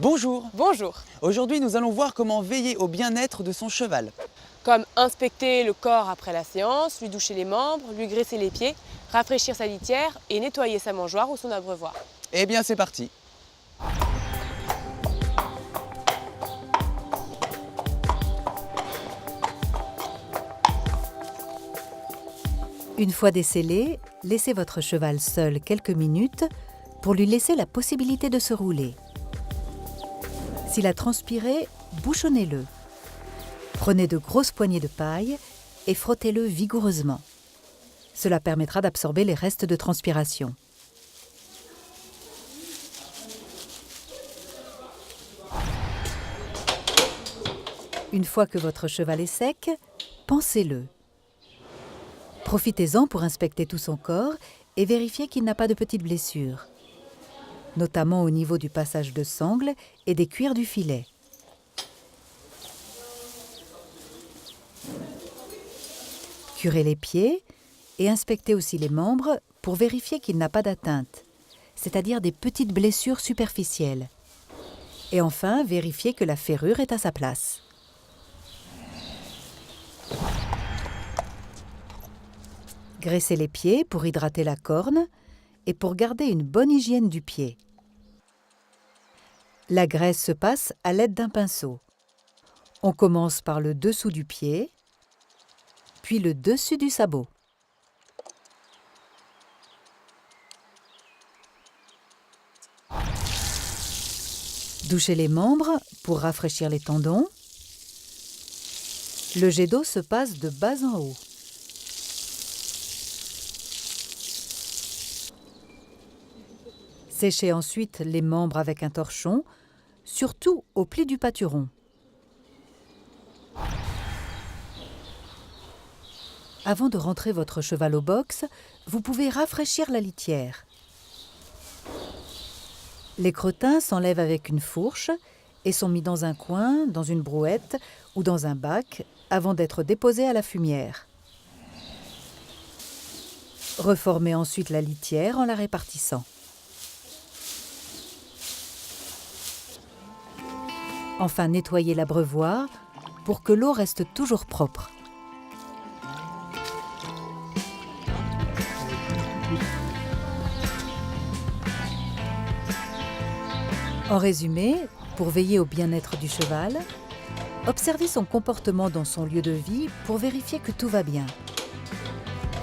Bonjour! Bonjour. Aujourd'hui, nous allons voir comment veiller au bien-être de son cheval. Comme inspecter le corps après la séance, lui doucher les membres, lui graisser les pieds, rafraîchir sa litière et nettoyer sa mangeoire ou son abreuvoir. Eh bien, c'est parti! Une fois décellé, laissez votre cheval seul quelques minutes pour lui laisser la possibilité de se rouler. S'il a transpiré, bouchonnez-le. Prenez de grosses poignées de paille et frottez-le vigoureusement. Cela permettra d'absorber les restes de transpiration. Une fois que votre cheval est sec, pansez-le. Profitez-en pour inspecter tout son corps et vérifier qu'il n'a pas de petites blessures, notamment au niveau du passage de sangle et des cuirs du filet. Curez les pieds et inspectez aussi les membres pour vérifier qu'il n'a pas d'atteinte, c'est-à-dire des petites blessures superficielles. Et enfin, vérifiez que la ferrure est à sa place. Graissez les pieds pour hydrater la corne et pour garder une bonne hygiène du pied. La graisse se passe à l'aide d'un pinceau. On commence par le dessous du pied, puis le dessus du sabot. Douchez les membres pour rafraîchir les tendons. Le jet d'eau se passe de bas en haut. Séchez ensuite les membres avec un torchon, surtout au pli du pâturon. Avant de rentrer votre cheval au box, vous pouvez rafraîchir la litière. Les crottins s'enlèvent avec une fourche et sont mis dans un coin, dans une brouette ou dans un bac avant d'être déposés à la fumière. Reformez ensuite la litière en la répartissant. Enfin, nettoyez l'abreuvoir pour que l'eau reste toujours propre. En résumé, pour veiller au bien-être du cheval, observez son comportement dans son lieu de vie pour vérifier que tout va bien.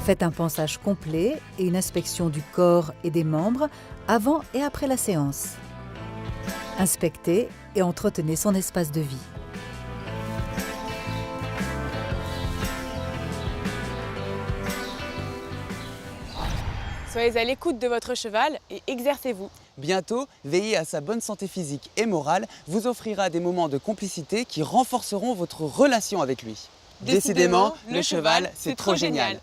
Faites un pansage complet et une inspection du corps et des membres avant et après la séance. Inspectez et entretenez son espace de vie. Soyez à l'écoute de votre cheval et exercez-vous. Bientôt, veiller à sa bonne santé physique et morale vous offrira des moments de complicité qui renforceront votre relation avec lui. Décidément, le cheval, c'est trop génial!